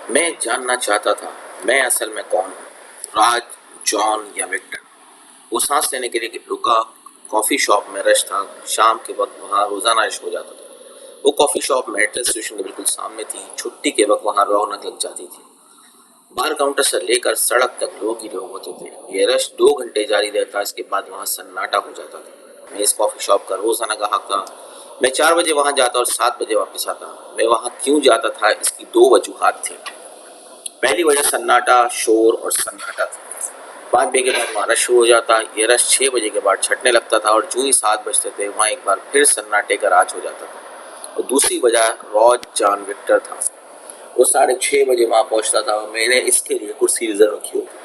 میں جاننا چاہتا تھا میں اصل میں کون ہوں، راج، جان یا وکٹر۔ وہ سانس لینے کے لیے رکا۔ کافی شاپ میں رش تھا، شام کے وقت وہاں روزانہ رش ہو جاتا تھا۔ وہ کافی شاپ میٹرو اسٹیشن کے بالکل سامنے تھی، چھٹی کے وقت وہاں رونق لگ جاتی تھی۔ بار کاؤنٹر سے لے کر سڑک تک لوگ ہی لوگ ہوتے تھے۔ یہ رش 2 گھنٹے جاری رہتا، اس کے بعد وہاں سناٹا ہو جاتا تھا۔ میں اس کافی شاپ کا روزانہ گاہک تھا۔ میں 4 بجے وہاں جاتا اور 7 بجے واپس آتا۔ میں وہاں کیوں جاتا تھا، اس کی 2 وجوہات تھیں۔ پہلی وجہ سناٹا، شور اور سناٹا تھی۔ 5 بجے کے بعد وہاں رش شروع ہو جاتا۔ یہ رش 6 بجے کے بعد چھٹنے لگتا تھا اور جو ہی 7 بجتے تھے وہاں ایک بار پھر سناٹے کا راج ہو جاتا تھا۔ اور دوسری وجہ راج جان وکٹر تھا۔ وہ 6:30 بجے وہاں پہنچتا تھا اور میں نے اس کے لیے کرسی ریزرو رکھی ہوتی۔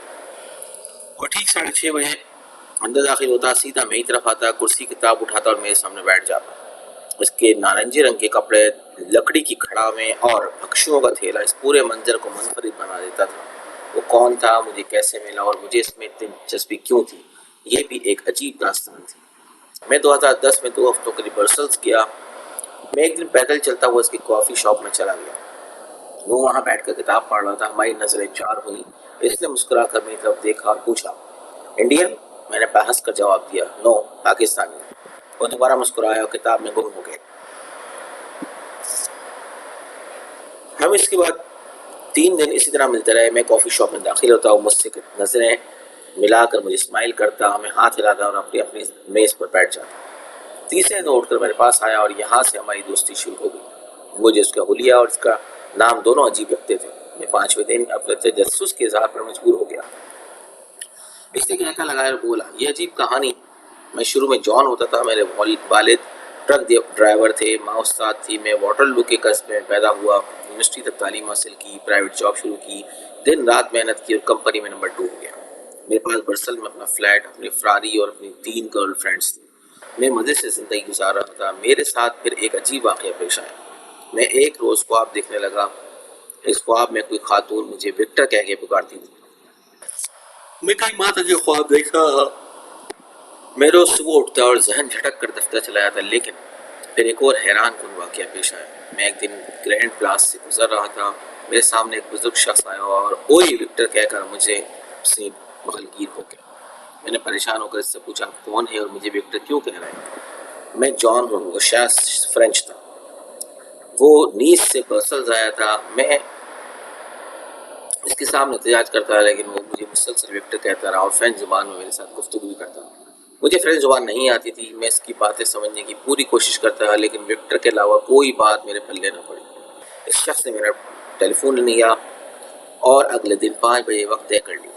اور ٹھیک 6:30 بجے اندر داخل ہوتا، سیدھا میری طرف آتا، کرسی کتاب اٹھاتا اور میرے سامنے بیٹھ جاتا۔ اس کے نارنجی رنگ کے کپڑے، لکڑی کی کھڑا میں اور بھکشیوں کا تھیلا اس پورے منظر کو منفرد بنا دیتا تھا۔ وہ کون تھا، مجھے کیسے ملا اور مجھے اس میں اتنی دلچسپی کیوں تھی، یہ بھی ایک عجیب داستان تھی۔ میں 2010 میں 2 ہفتوں کے لیے برسلز گیا۔ میں ایک دن پیدل چلتا ہوا اس کی کافی شاپ میں چلا گیا۔ وہ وہاں بیٹھ کر کتاب پڑھ رہا تھا۔ ہماری نظریں چار ہوئیں۔ اس نے مسکرا کر میری طرف دیکھا اور پوچھا، انڈین؟ میں نے بحث کر جواب دیا، نو، پاکستانی۔ وہ دوبارہ مسکرایا اور کتاب میں گم ہو گئے۔ ہم اس کے بعد 3 دن اسی طرح ملتے رہے۔ میں کافی شاپ میں داخل ہوتا، وہ مجھ سے نظریں ملا کر مجھے اسمائل کرتا، میں ہاتھ ہلاتا اور اپنی میز پر بیٹھ جاتا۔ تیسرے دن اٹھ کر میرے پاس آیا اور یہاں سے ہماری دوستی شروع ہو گئی۔ مجھے اس کا حلیہ اور اس کا نام دونوں عجیب لگتے تھے۔ میں 5ویں دن اپنے تجسس کے اظہار پر مجبور ہو گیا۔ اس نے کہتا لگایا اور بولا، یہ عجیب کہانی۔ میں شروع میں جان ہوتا تھا۔ میرے والد ٹرک ڈرائیور تھے، ماں استاد تھی۔ میں واٹر لو کے قصبے میں پیدا ہوا، یونیورسٹی تک تعلیم حاصل کی، پرائیویٹ جاب شروع کی، دن رات محنت کی اور کمپنی میں نمبر 2 ہو گیا۔ میرے پاس برسل میں اپنا فلیٹ، اپنی فراری اور اپنی 3 گرل فرینڈز تھیں۔ میں مزے سے زندگی گزار رہا تھا۔ میرے ساتھ پھر ایک عجیب واقعہ پیش آیا۔ میں ایک روز خواب دیکھنے لگا۔ اس خواب میں کوئی خاتون مجھے وکٹر کہہ کے پکارتی تھی۔ میں کئی ماہ تک یہ خواب دیکھ رہا تھا۔ میں روز صبح اٹھتا اور ذہن جھٹک کر دفتر چلا جاتا، لیکن پھر ایک اور حیران کن واقعہ پیش آیا۔ میں ایک دن گرینڈ پلاس سے گزر رہا تھا۔ میرے سامنے ایک بزرگ شخص آیا اور اوئی وکٹر کہہ کر مجھے سے بغلگیر ہو گیا۔ میں نے پریشان ہو کر اس سے پوچھا، کون ہے اور مجھے وکٹر کیوں کہہ رہے ہیں؟ میں جان ہوں۔ وہ شاید فرینچ تھا۔ وہ نیس سے برسلز آیا تھا۔ میں اس کے سامنے احتجاج کرتا رہا، لیکن وہ مجھے مسلسل وکٹر کہتا رہا اور فرینچ زبان میں میرے ساتھ گفتگو بھی کرتا رہا۔ مجھے فرینچ زبان نہیں آتی تھی۔ میں اس کی باتیں سمجھنے کی پوری کوشش کرتا رہا، لیکن وکٹر کے علاوہ کوئی بات میرے پلے نہ پڑی۔ اس شخص نے میرا ٹیلی فون نہیں لیا اور اگلے دن 5 بجے وقت طے کر لیا۔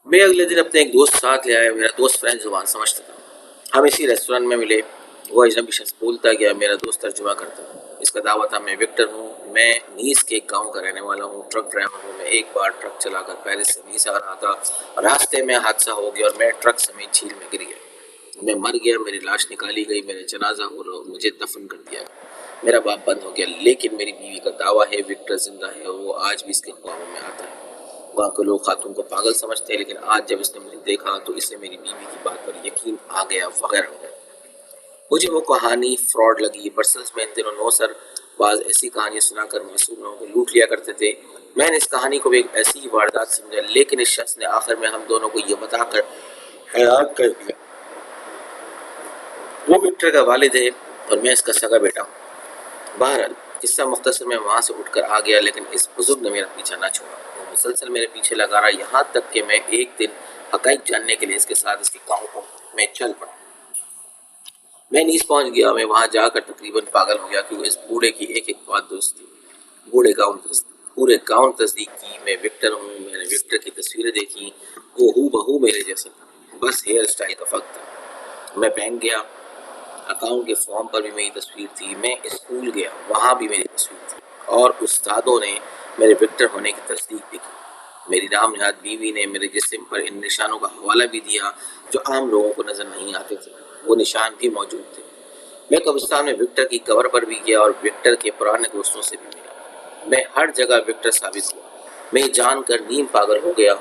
میں اگلے دن اپنے ایک دوست ساتھ لے آیا۔ میرا دوست فرینچ زبان سمجھتا تھا۔ ہم اسی ریسٹورینٹ میں ملے۔ وہ اجنبی شخص بولتا گیا، میرا دوست ترجمہ کرتا۔ اس کا دعویٰ تھا، میں وکٹر ہوں، میں نیس کے ایک گاؤں کا رہنے والا ہوں، ٹرک ڈرائیور ہوں۔ میں ایک بار ٹرک چلا کر پیرس سے نیس آ رہا تھا، راستے میں حادثہ ہو گیا اور میں ٹرک سمیت جھیل میں گر گیا۔ میں مر گیا، میری لاش نکالی گئی، میرا جنازہ ہو رہا اور مجھے دفن کر دیا گیا۔ میرا باپ بند ہو گیا، لیکن میری بیوی کا دعویٰ ہے وکٹر زندہ ہے اور وہ آج بھی اس کے خوابوں میں آتا ہے۔ وہاں کے لوگ خاتون کو پاگل سمجھتے ہیں، لیکن آج جب اس نے مجھے دیکھا تو اسے میری بیوی کی بات پر یقین آ گیا وغیرہ وغیرہ۔ مجھے وہ کہانی فراڈ لگی۔ برسلز میں ان دنوں 9 سر بعض ایسی کہانیاں سنا کر معصوم لوگوں کو لوٹ لیا کرتے تھے۔ میں نے اس کہانی کو بھی ایک ایسی ہی واردات سمجھا، لیکن اس شخص نے آخر میں ہم دونوں کو یہ بتا کر حیران کر دیا، وہ وکٹر کا والد ہے اور میں اس کا سگا بیٹا ہوں۔ بہرحال قصہ مختصر میں وہاں سے اٹھ کر آ گیا، لیکن اس بزرگ نے میرا پیچھا نہ چھوڑا۔ وہ مسلسل میرے پیچھے لگا رہا، یہاں تک کہ میں ایک دن حقائق جاننے کے لیے اس کے ساتھ اس کے گاؤں کو میں چل پڑا۔ میں نیس پہنچ گیا۔ میں وہاں جا کر تقریباً پاگل ہو گیا، کیونکہ اس بوڑھے کی ایک ایک بات درست تھی۔ پورے گاؤں تصدیق کی، میں وکٹر ہوں۔ میں نے وکٹر کی تصویریں دیکھی، وہ ہو بہو میرے جیسے تھا، بس ہیئر اسٹائل کا فرق تھا۔ میں بینک گیا، اکاؤنٹ کے فارم پر بھی میری تصویر تھی۔ میں اسکول گیا، وہاں بھی میری تصویر تھی، اور استادوں نے میرے وکٹر ہونے کی تصدیق بھی کی۔ میری نام نہاد بیوی نے میرے جسم پر ان نشانوں کا حوالہ بھی دیا جو عام لوگوں کو نظر نہیں آتے تھے۔ وہ نشان بھی موجود تھے۔ میں قبرستان میں وکٹر کی قبر پر بھی گیا اور وکٹر کے پرانے دوستوں سے بھی ملا۔ میں ہر جگہ وکٹر ثابت ہوا۔ میں جان کر نیم پاگل ہو گیا۔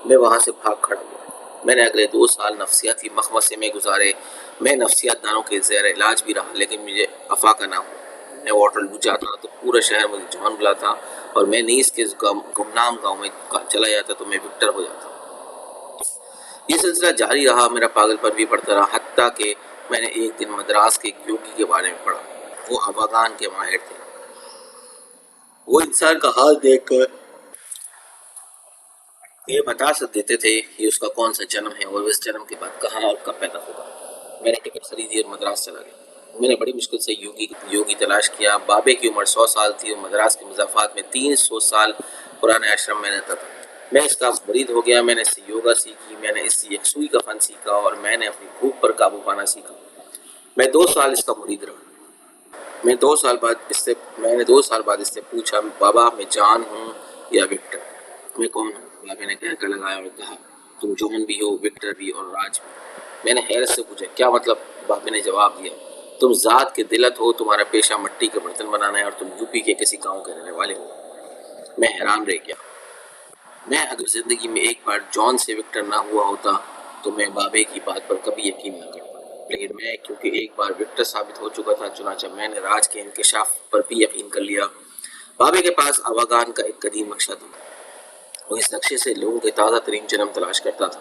میں وہاں سے بھاگ کھڑا ہوا۔ میں نے اگلے 2 سال نفسیاتی مخمصے میں گزارے۔ میں نفسیات دانوں کے زیر علاج بھی رہا، لیکن مجھے افاقہ نہ ہوا۔ میں واٹرلو جاتا تو پورا شہر مجھے جان بلاتا اور میں نیس کے گمنام گاؤں میں چلا جاتا تو میں وکٹر ہو جاتا۔ یہ سلسلہ جاری رہا، میرا پاگل پن بھی بڑھتا رہا، حتیٰ کہ میں نے ایک دن مدراس کے ایک یوگی کے بارے میں پڑھا۔ وہ آواگان کے ماہر تھے۔ وہ انسان کا حال دیکھ کر یہ بتا دیتے تھے کہ اس کا کون سا جنم ہے اور اس جنم کے بعد کہاں اور کب پیدا ہوگا۔ میں نے ٹکٹ خریدی اور مدراس چلا گیا۔ میں نے بڑی مشکل سے یوگی تلاش کیا۔ بابے کی عمر 100 سال تھی اور مدراس کے مضافات میں 300 سال پرانے آشرم میں رہتا تھا۔ میں اس کا مرید ہو گیا، میں نے اس سے یوگا سیکھی، میں نے اس سے یکسوئی کا فن سیکھا اور میں نے اپنی بھوک پر قابو پانا سیکھا۔ میں 2 سال اس کا مرید رہا۔ میں نے 2 سال بعد اس سے پوچھا، بابا میں جان ہوں یا وکٹر؟ میں کون ہوں؟ بابے نے کہہ کر لگایا اور کہا، تم جون بھی ہو، وکٹر بھی اور راج بھی۔ میں نے حیرت سے پوچھا، کیا مطلب؟ بابے نے جواب دیا، تم ذات کے دلت ہو، تمہارا پیشہ مٹی کے برتن بنانا ہے اور تم یو پی کے کسی گاؤں کے رہنے والے ہو۔ میں حیران رہ گیا۔ میں اگر زندگی میں ایک بار جان سے وکٹر نہ ہوا ہوتا تو میں بابے کی بات پر کبھی یقین نہ کرتا، لیکن میں کیونکہ ایک بار وکٹر ثابت ہو چکا تھا، چنانچہ میں نے راج کے انکشاف پر بھی یقین کر لیا۔ بابے کے پاس آواگان کا ایک قدیم نقشہ تھا۔ وہ اس نقشے سے لوگوں کے تازہ ترین جنم تلاش کرتا تھا۔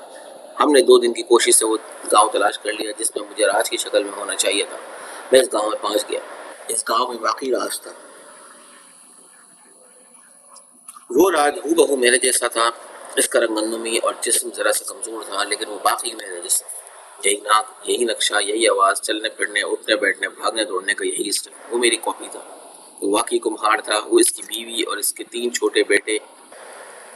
ہم نے 2 دن کی کوشش سے وہ گاؤں تلاش کر لیا جس میں مجھے راج کی شکل میں ہونا چاہیے تھا۔ میں اس گاؤں میں پہنچ گیا۔ اس گاؤں میں واقعی راج تھا۔ وہ راج ہو بہو میرے جیسا تھا۔ اس کا رنگ گندمی اور جسم ذرا سا کمزور تھا، لیکن وہ باقی میرے جیسا۔ یہی ناک، یہی نقشہ، یہی آواز، چلنے پھرنے، اٹھنے بیٹھنے، بھاگنے دوڑنے کا یہی اسٹائل۔ وہ میری کاپی تھا۔ وہ واقعی کمہار تھا۔ وہ اس کی بیوی اور اس کے 3 چھوٹے بیٹے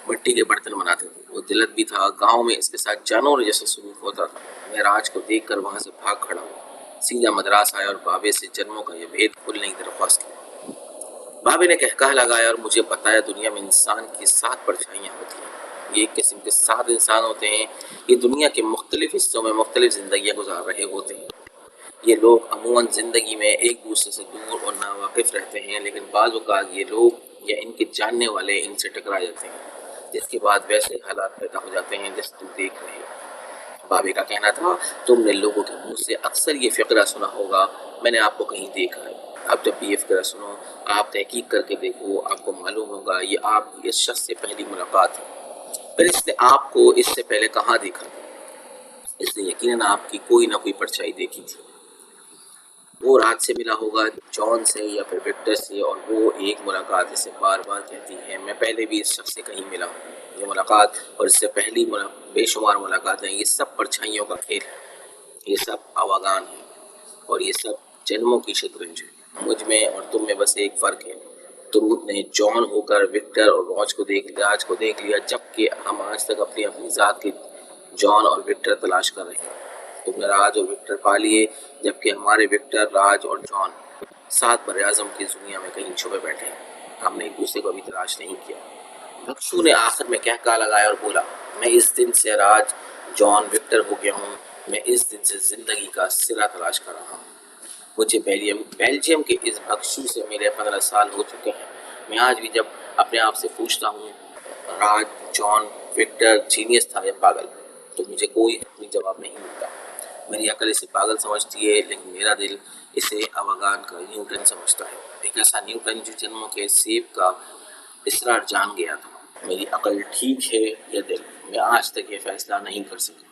مٹی کے برتن بناتے تھے۔ وہ دلت بھی تھا۔ گاؤں میں اس کے ساتھ جانور جیسا سلوک ہوتا تھا۔ میں راج کو دیکھ کر وہاں سے بھاگ کھڑا ہوا، سیدھا مدراس آیا اور بابے سے جنموں کا یہ بھید کھولنے کی درخواست کی۔ بابے نے کہکہا لگایا اور مجھے بتایا، دنیا میں انسان کی 7 پرچھائیاں ہوتی ہیں۔ یہ ایک قسم کے 7 انسان ہوتے ہیں۔ یہ دنیا کے مختلف حصوں میں مختلف زندگیاں گزار رہے ہوتے ہیں۔ یہ لوگ عموماً زندگی میں ایک دوسرے سے دور اور ناواقف رہتے ہیں، لیکن بعض اوقات یہ لوگ یا ان کے جاننے والے ان سے ٹکرا جاتے ہیں، جس کے بعد ویسے حالات پیدا ہو جاتے ہیں جیسے تم دیکھ رہے ہو۔ بابے کا کہنا تھا، تم نے لوگوں کے منہ سے اکثر یہ فقرہ سنا ہوگا، میں نے آپ کو کہیں دیکھا ہے۔ اب جب بھی یہ فقرہ سنو، آپ تحقیق کر کے دیکھو، آپ کو معلوم ہوگا یہ آپ کی اس شخص سے پہلی ملاقات ہے۔ پھر اس نے آپ کو اس سے پہلے کہاں دیکھا تھا؟ اس نے یقیناً آپ کی کوئی نہ کوئی پرچھائی دیکھی تھی۔ وہ رات سے ملا ہوگا، جان سے یا پھر وکٹر سے، اور وہ ایک ملاقات اسے بار بار کہتی ہے، میں پہلے بھی اس شخص سے کہیں ملا ہوں۔ یہ ملاقات اور اس سے پہلی بے شمار ملاقاتیں، یہ سب پرچھائیوں کا کھیل ہے، یہ سب آواگان ہے اور یہ سب جنموں کی شطرنج ہے۔ مجھ میں اور تم میں بس ایک فرق ہے، تم نے جان ہو کر وکٹر اور راج کو دیکھ لیا، جبکہ ہم آج تک اپنی ذات کے جان اور وکٹر تلاش کر رہے ہیں۔ تم نے راج اور وکٹر پا لیے، جبکہ ہمارے وکٹر، راج اور جان 7 براعظم کی دنیا میں کہیں چھپے بیٹھے ہیں۔ ہم نے ایک دوسرے کو ابھی تلاش نہیں کیا۔ بھکشو نے آخر میں کہکہا لگایا اور بولا، میں اس دن سے راج، جان، وکٹر ہو گیا ہوں۔ میں اس دن سے زندگی کا سرا تلاش کر رہا ہوں۔ مجھے بیلجیم کے اس بھکشو سے میرے 15 سال ہو چکے ہیں۔ میں آج بھی جب اپنے آپ سے پوچھتا ہوں، راج، جان، وکٹر جینیس تھا یا پاگل، تو مجھے کوئی حتمی جواب نہیں ملتا۔ میری عقل اسے پاگل سمجھتی ہے، لیکن میرا دل اسے آواگان کا نیوٹن سمجھتا ہے، ایک ایسا نیوٹن جو جنموں کے سیب کا اسرار جان گیا تھا۔ میری عقل ٹھیک ہے یا دل؟ میں آج تک یہ فیصلہ نہیں کر سکا۔